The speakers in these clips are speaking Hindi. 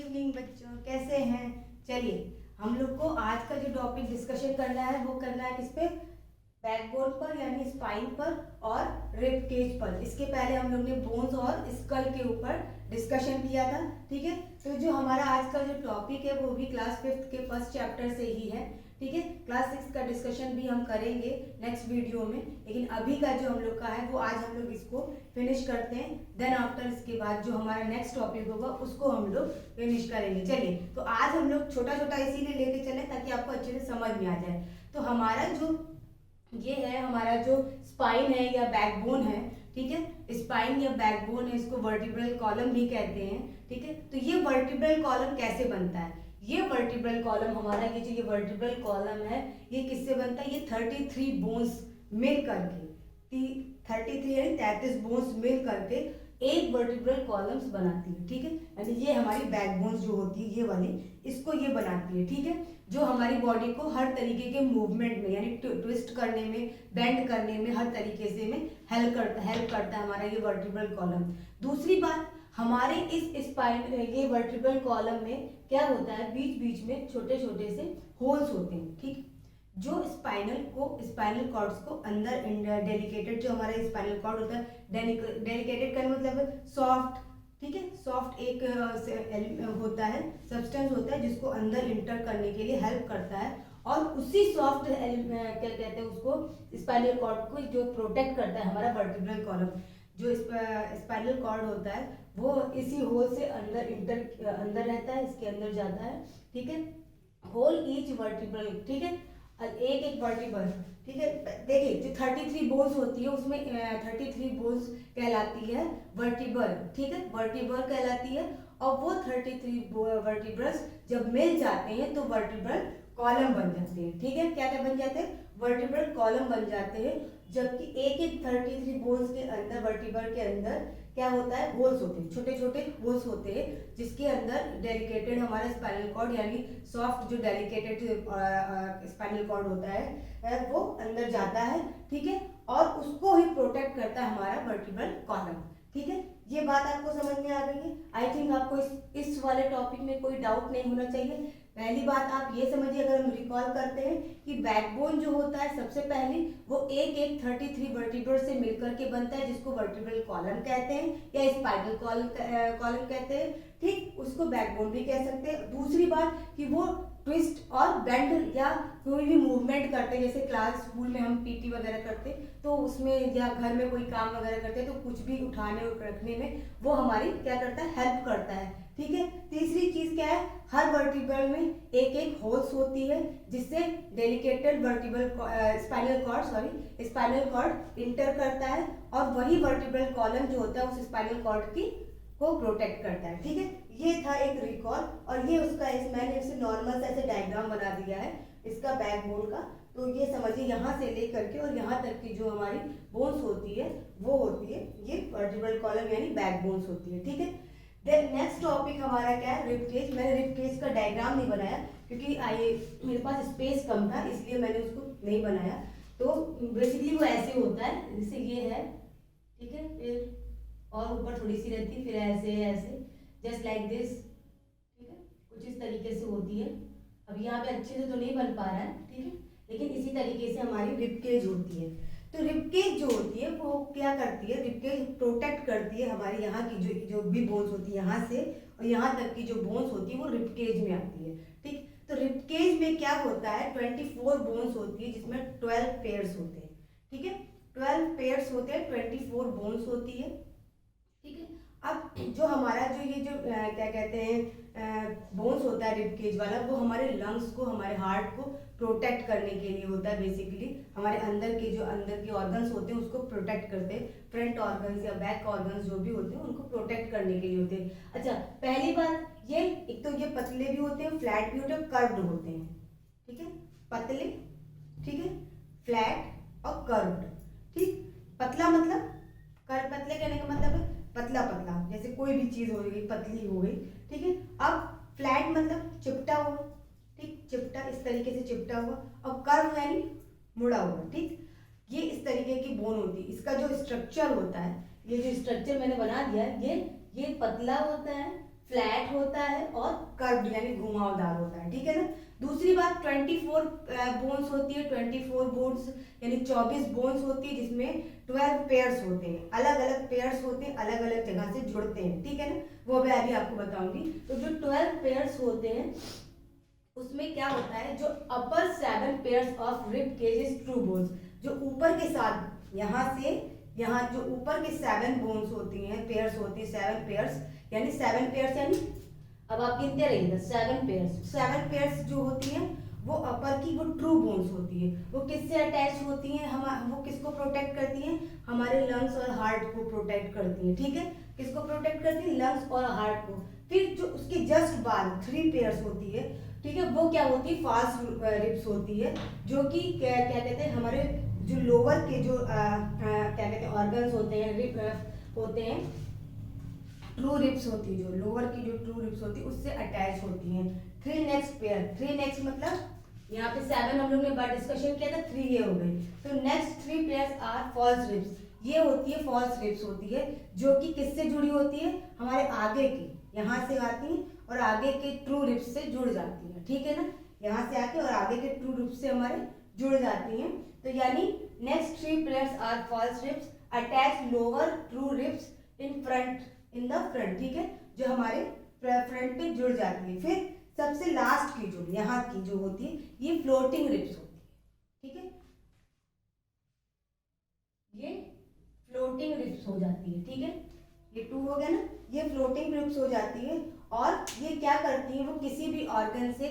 इवनिंग बच्चों, कैसे हैं। चलिए हम लोग को आज का जो टॉपिक डिस्कशन करना है वो करना है किस पे, बैकबोन पर यानी स्पाइन पर और रिब केज पर। इसके पहले हम लोग ने बोन्स और स्कल के ऊपर डिस्कशन किया था। ठीक है, तो जो हमारा आज का जो टॉपिक है वो भी क्लास 5th के फर्स्ट चैप्टर से ही है। ठीक है, क्लास 6 का डिस्कशन भी हम करेंगे नेक्स्ट वीडियो में, लेकिन अभी का जो हम लोग का है वो आज हम लोग इसको फिनिश करते हैं। देन आफ्टर इसके बाद जो हमारा नेक्स्ट टॉपिक होगा उसको हम लोग फिनिश करेंगे। चलिए, तो आज हम लोग छोटा छोटा इसीलिए लेके चले ताकि आपको अच्छे से समझ में आ जाए। तो हमारा जो ये है, हमारा जो स्पाइन है या बैकबोन है, ठीक है, स्पाइन या बैकबोन है, इसको वर्टिब्रल कॉलम भी कहते हैं। ठीक है, तो ये वर्टिब्रल कॉलम कैसे बनता है, ये वर्टिब्रल कॉलम हमारा ये वर्टिब्रल कॉलम है ये किससे बनता है, ये 33 बोन्स मिल करके 33 यानी 33 बोन्स मिल करके एक वर्टिब्रल कॉलम्स बनाती है। ठीक है, यानी ये हमारी बैकबोन्स जो होती है ये वाली, इसको ये बनाती है। ठीक है, जो हमारी बॉडी को हर तरीके के मूवमेंट में यानी ट्विस्ट करने में, बेंड करने में, हर तरीके से में हेल्प करता है हमारा ये वर्टिब्रल कॉलम। दूसरी बात, हमारे इस स्पाइन ये वर्टिब्रल कॉलम में क्या होता है, बीच बीच में छोटे छोटे से होल्स होते हैं। ठीक, जो स्पाइनल कॉर्ड्स को अंदर डेलिकेटेड, जो हमारा स्पाइनल कॉर्ड होता है, डेलिकेटेड का मतलब सॉफ्ट, ठीक है, सॉफ्ट एक होता है, सब्सटेंस होता है जिसको अंदर इंटर करने के लिए हेल्प करता है, और उसी सॉफ्ट क्या कहते हैं उसको, स्पाइनल कॉर्ड को जो प्रोटेक्ट करता है हमारा वर्टिब्रल कॉलम। जो स्पाइनल कॉर्ड होता है वो इसी होल से अंदर रहता है, इसके अंदर जाता है। ठीक है, होल ईच वर्टिब्रल, ठीक है, एक एक वर्टिब्रल। ठीक है, देखिए जो 33 बोन्स होती है उसमें 33 बोन्स कहलाती है वर्टिब्रल। ठीक है, वर्टिब्रल कहलाती है, और वो 33 वर्टिब्रल्स जब मिल जाते हैं तो वर्टिब्रल कॉलम बन जाते हैं। ठीक है, क्या क्या बन जाते हैं, वर्टिब्रल कॉलम बन जाते हैं। जबकि एक एक 33 बोन्स के अंदर, वर्टिब्रल के अंदर क्या होता है, होल्स होते हैं, छोटे छोटे होल्स होते हैं, जिसके अंदर डेलिकेटेड हमारा स्पाइनल कॉर्ड यानी सॉफ्ट जो डेलिकेटेड स्पाइनल कॉर्ड होता है वो अंदर जाता है। ठीक है, और उसको ही प्रोटेक्ट करता है हमारा वर्टिब्रल कॉलम। ठीक है, ये बात आपको समझ में आ गई है। आई थिंक आपको इस वाले टॉपिक में कोई डाउट नहीं होना चाहिए। पहली बात आप ये समझिए, अगर हम रिकॉल करते हैं कि बैकबोन जो होता है सबसे पहले वो एक एक 33 वर्टिब्रल से मिलकर के बनता है, जिसको वर्टिब्रल कॉलम कहते हैं या स्पाइनल कॉलम कहते हैं। ठीक, उसको बैकबोन भी कह सकते हैं। दूसरी बात कि वो ट्विस्ट और बेंड या कोई भी मूवमेंट करते हैं, जैसे क्लास स्कूल में हम पीटी वगैरह करते हैं तो उसमें, या घर में कोई काम वगैरह करते हैं तो कुछ भी उठाने और रखने में वो हमारी क्या करता है, हेल्प करता है। ठीक है, तीसरी चीज क्या है, हर वर्टिब्रल में एक एक होल्स होती है जिससे डेलिकेटेड स्पाइनल कॉर्ड इंटर करता है, और वही वर्टिब्रल कॉलम जो होता है उस स्पाइनल कॉर्ड की को प्रोटेक्ट करता है। ठीक है, ये था एक रिकॉल, और ये उसका मैंने इसे नॉर्मल सा ऐसे डायग्राम बना दिया है इसका बैकबोन का। तो ये समझिए यहाँ से लेकर के और यहाँ तक की जो हमारी बोन्स होती है वो होती है ये वर्टिब्रल कॉलम यानी बैकबोन्स होती है। ठीक है, देन नेक्स्ट टॉपिक हमारा क्या है, रिब केज। मैंने रिब केज का डायग्राम नहीं बनाया क्योंकि मेरे पास स्पेस कम था, इसलिए मैंने उसको नहीं बनाया। तो बेसिकली वो ऐसे होता है, जैसे ये है, ठीक है, फिर और ऊपर थोड़ी सी रहती है, फिर ऐसे ऐसे, जस्ट लाइक दिस। ठीक है, कुछ इस तरीके से होती है। अब यहाँ पे अच्छे से तो नहीं बन पा रहा है, ठीक है, लेकिन इसी तरीके से हमारी रिब केज होती है। तो रिब केज जो होती है वो क्या करती है, रिब केज प्रोटेक्ट करती है हमारे यहाँ की जो भी बोन्स होती है, यहाँ से और यहाँ तक की जो बोन्स होती है वो रिब केज में आती है। ठीक, तो रिब केज में क्या होता है, 24 बोन्स होती है जिसमें 12 पेयर्स होते हैं। ठीक है, 12 पेयर्स होते हैं, 24 बोन्स होती है। ठीक है, अब जो हमारा ये जो क्या कहते हैं बोन्स होता है रिब केज वाला, वो हमारे लंग्स को, हमारे हार्ट को प्रोटेक्ट करने के लिए होता है। बेसिकली हमारे अंदर के ऑर्गन्स होते हैं उसको प्रोटेक्ट करते हैं, फ्रंट ऑर्गन्स या बैक ऑर्गन्स जो भी होते हैं उनको प्रोटेक्ट करने के लिए होते हैं। अच्छा, पहली बात ये, एक तो ये पतले भी होते हैं, फ्लैट भी होते हैं, कर्व्ड होते हैं। ठीक है, पतले, ठीक है, फ्लैट और कर्व्ड। ठीक, पतला मतलब पतले कहने का मतलब है पतला पतला, जैसे कोई भी चीज हो गई पतली हो गई। ठीक है, अब फ्लैट मतलब चिपटा हुआ, ठीक, चिपटा, इस तरीके से चिपटा हुआ, और कर्व यानी मुड़ा हुआ। ठीक, ये इस तरीके की बोन होती है। इसका जो स्ट्रक्चर होता है, ये जो स्ट्रक्चर मैंने बना दिया है, ये पतला होता है, फ्लैट होता है और कर्व्ड यानी घुमावदार होता है, ठीक है ना। दूसरी बात 24 बोन्स होती है, 24 बोन्स यानी 24 बोन्स होती है, जिसमें 12 पेयर्स होते हैं, अलग अलग पेयर्स होते हैं, अलग अलग जगह से जुड़ते हैं, ठीक है ना। वो मैं अभी आपको बताऊंगी। तो जो 12 पेयर्स होते हैं उसमें क्या होता है, जो upper 7 pairs of rib cage is true bones, जो ऊपर के साथ यहाँ से यहाँ जो ऊपर के 7 बोन्स होती हैं, पेयर्स होती है, 7 पेयर्स यानी 7 पेयर्स यानी अब आप गिनते रहिएगा 7 पेयर्स जो होती हैं वो अपर की वो ट्रू बोन्स होती है। वो किससे अटैच होती हैं, हम वो किसको प्रोटेक्ट करती हैं, हमारे लंग्स और हार्ट को प्रोटेक्ट करती हैं, ठीक है। किसको प्रोटेक्ट करती है, लंग्स और हार्ट को। फिर जो उसके जस्ट बाद 3 पेयर्स होती है, ठीक है, वो क्या होती है, फास्ट रिब्स होती है, जो कि क्या कहते हैं, हमारे जो लोअर के जो क्या कहते हैं ऑर्गन्स होते हैं, रिब होते हैं, ट्रू रिब्स होती है, जो लोअर की जो ट्रू रिब्स होती है उससे अटैच होती हैं। 3 नेक्स्ट पेयर, 3 नेक्स्ट मतलब यहाँ पे 7 हम लोग ने बार डिस्कशन किया था, 3 ये हो गई। तो next 3 pairs are false ribs, ये होती है फॉल्स रिब्स होती है, जो कि किससे जुड़ी होती है, हमारे आगे की, यहाँ से आती है और आगे के ट्रू रिब्स से जुड़ जाती है, ठीक है ना। यहाँ से आके और आगे के ट्रू रिब्स से हमारे जुड़ जाती हैं। तो यानी next 3 pairs are false ribs attach lower true ribs in front, in the front, ठीक है, जो हमारे फ्रंट पे जुड़ जाती है। फिर सबसे लास्ट की जो यहाँ की जो होती है, ये फ्लोटिंग रिब्स होती है, ठीक है, ये फ्लोटिंग रिब्स हो जाती है, ठीक है। ये 2 हो गया ना, ये फ्लोटिंग रिब्स हो जाती है। और ये क्या करती है, वो किसी भी ऑर्गन से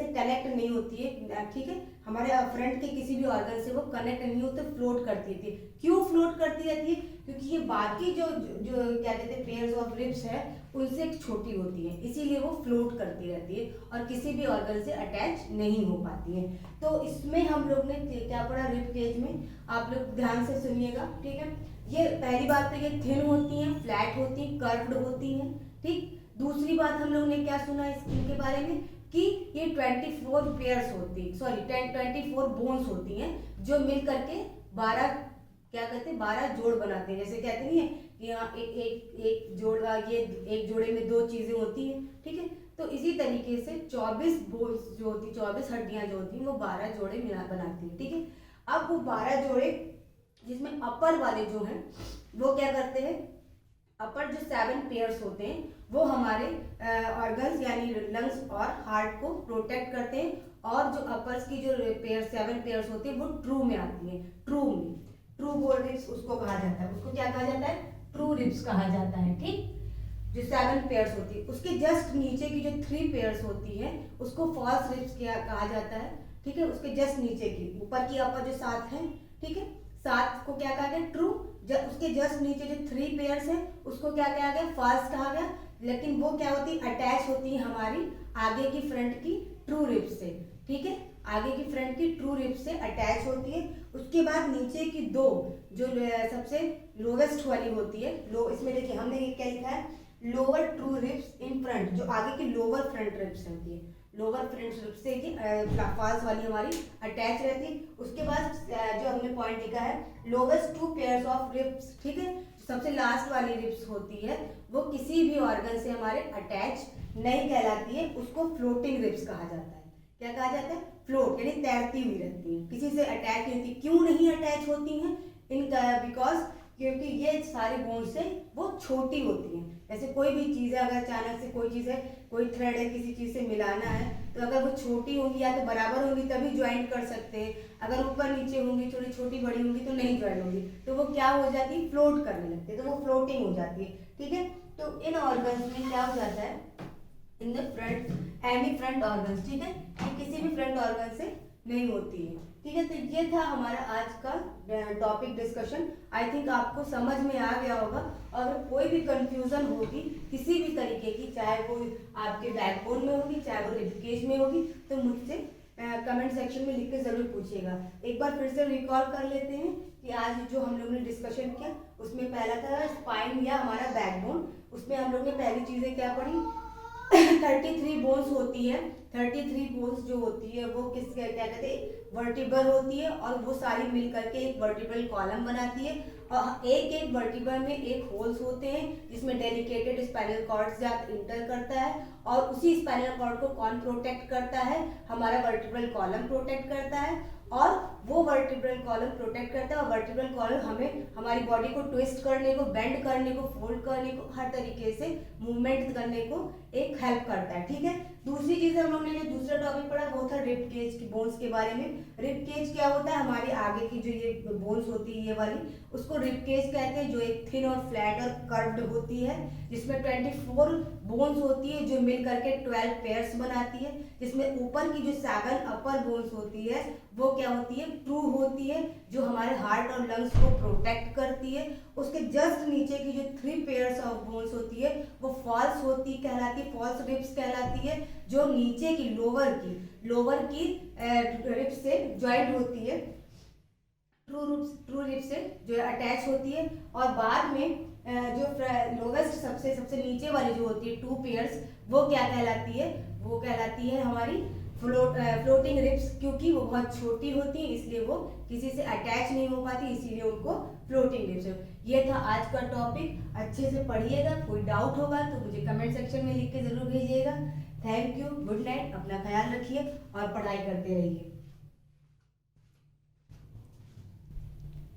कनेक्ट नहीं होती है, ठीक है, हमारे फ्रंट के किसी भी ऑर्गन से वो कनेक्ट नहीं होते, फ्लोट करती थी। क्यों फ्लोट करती रहती है, क्योंकि ये बाकी जो जो क्या कहते हैं पेयर्स ऑफ रिब्स है उनसे छोटी होती है, इसीलिए वो फ्लोट करती रहती है और किसी भी ऑर्गन से अटैच नहीं हो पाती है। तो इसमें हम लोग ने क्या पढ़ा रिब केज में, आप लोग ध्यान से सुनिएगा, ठीक है। ये पहली बात तो ये थिन होती हैं, फ्लैट होती हैं, कर्व्ड होती हैं, ठीक। दूसरी बात हम लोग ने क्या सुना इनके बारे में कि ये 24 पेयर्स होती, सॉरी 24 बोन्स होती हैं, जो मिल करके 12 क्या कहते हैं 12 जोड़ बनाते हैं। जैसे कहते नहीं है कि यहाँ एक जोड़, ये एक जोड़े में 2 चीजें होती हैं, ठीक है। तो इसी तरीके से 24 बोन्स जो होती, 24 हड्डियां जो होती हैं, वो 12 जोड़े मिला बनाती हैं, ठीक है। अब वो 12 जोड़े जिसमें अपर वाले जो हैं वो क्या करते हैं, अपर जो 7 पेयर्स होते हैं वो हमारे ऑर्गन्स यानी लंग्स और हार्ट को प्रोटेक्ट करते हैं। और जो अपर्स की जो 7 पेयर्स होती है वो ट्रू में आती है, ट्रू रिब्स उसको कहा जाता है, उसको क्या कहा जाता है, ट्रू रिब्स कहा जाता है, ठीक। जो 7 पेयर्स होती है उसके जस्ट नीचे की जो 3 पेयर्स होती है उसको फॉल्स रिब्स कहा जाता है, ठीक है। उसके जस्ट नीचे की, ऊपर की अपर जो 7 है, ठीक है, 7 को क्या कहा गया, ट्रू। उसके जस्ट नीचे जो 3 पेयर्स है उसको क्या कहा गया, फॉल्स कहा गया। लेकिन वो क्या होती है, अटैच होती है हमारी आगे की फ्रंट की ट्रू रिब्स से, ठीक है, आगे की फ्रंट की ट्रू रिब्स से अटैच होती है। उसके बाद नीचे की 2 जो सबसे लोवेस्ट वाली होती है, इसमें देखिए हमने ये क्या लिखा है, lower true ribs in front, जो आगे की लोअर फ्रंट रिब्स होती है, लोअर फ्रंट रिब्स से फॉल्स वाली हमारी अटैच रहती है। उसके बाद जो हमने पॉइंट लिखा है, लोवेस्ट 2 पेयर्स ऑफ रिब्स, ठीक है, सबसे लास्ट वाली रिब्स होती है वो किसी भी ऑर्गन से हमारे अटैच नहीं कहलाती है, उसको फ्लोटिंग रिब्स कहा जाता है। क्या कहा जाता है, फ्लोट यानी तैरती हुई रहती है, किसी से अटैच नहीं होती। क्यों नहीं अटैच होती हैं, इनका बिकॉज क्योंकि ये सारे बोन से वो छोटी होती हैं। जैसे कोई भी चीज़ है, अगर अचानक से कोई चीज़ है, कोई थ्रेड है किसी चीज़ से मिलाना है, तो अगर वो छोटी होंगी या तो बराबर होंगी तभी ज्वाइंट कर सकते हैं, अगर ऊपर नीचे होंगी, थोड़ी छोटी बड़ी होंगी तो नहीं ज्वाइंट होंगी, तो वो क्या हो जाती है, फ्लोट करने लगती है, तो वो फ्लोटिंग हो जाती है, ठीक है। तो इन ऑर्गन्स में क्या हो जाता है, इन the front any front organs, ठीक है, ये किसी भी फ्रंट ऑर्गन से नहीं होती है, ठीक है। तो ये था हमारा आज का टॉपिक डिस्कशन। आई थिंक आपको समझ में आ गया होगा। अगर कोई भी कंफ्यूजन होगी किसी भी तरीके की, चाहे वो आपके बैकबोन में होगी, चाहे वो रिब केज में होगी, तो मुझसे कमेंट सेक्शन में लिख के जरूर पूछिएगा। एक बार फिर से रिकॉल कर लेते हैं कि आज जो हम लोग ने डिस्कशन किया उसमें पहला था स्पाइन या हमारा बैकबोन। उसमें हम लोग ने पहली चीजें क्या पढ़ी, 33 बोन्स होती है। 33 बोन्स जो होती है वो किस क्या कहते हैं, वर्टिब्रल होती है, और वो सारी मिल करके एक वर्टिब्रल कॉलम बनाती है। एक एक वर्टिब्रा में एक होल्स होते हैं जिसमें डेलिकेटेड स्पाइनल कॉर्ड जाकर इंटर करता है, और उसी स्पाइनल कॉर्ड को कौन प्रोटेक्ट करता है, हमारा वर्टिब्रल कॉलम प्रोटेक्ट करता है, और वो वर्टिब्रल कॉलम प्रोटेक्ट करता है, और वर्टिब्रल कॉलम हमें हमारी बॉडी को ट्विस्ट करने को, बेंड करने को, फोल्ड करने को, हर तरीके से मूवमेंट करने को एक हेल्प करता है। ठीक है, दूसरी चीज हम लोगों ने जो दूसरा टॉपिक पढ़ा वो था रिब केज की बोन्स के बारे में। रिब केज क्या होता है, हमारी आगे की जो ये बोन्स होती है ये वाली, उसको रिब केज कहते हैं, जो एक थिन और फ्लैट और कर्व्ड होती है, जिसमें 24 बोन्स होती है जो मिल करके 12 पेयर्स बनाती है, जिसमें ऊपर की जो 7 अपर बोन्स होती है वो क्या होती है, ट्रू होती है, जो हमारे हार्ट और लंग्स को प्रोटेक्ट करती है। उसके जस्ट नीचे की जो 3 पेयर्स ऑफ बोन्स होती है वो फॉल्स होती कहलाती है, फॉल्स रिब्स कहलाती है, जो नीचे की लोअर की रिब्स से ज्वाइंट होती है, ट्रू रिब्स से जो अटैच होती है। और बाद में जो लोवेस्ट सबसे नीचे वाली जो होती है 2 पेयर्स, वो क्या कहलाती है, वो कहलाती है हमारी फ्लोटिंग रिब्स, क्योंकि वो बहुत छोटी होती है इसलिए वो किसी से अटैच नहीं हो पाती, इसीलिए उनको फ्लोटिंग रिब्स। ये था आज का टॉपिक, अच्छे से पढ़िएगा। कोई डाउट होगा तो मुझे कमेंट सेक्शन में लिख के जरूर भेजिएगा। थैंक यू, गुड नाइट, अपना ख्याल रखिए और पढ़ाई करते रहिए।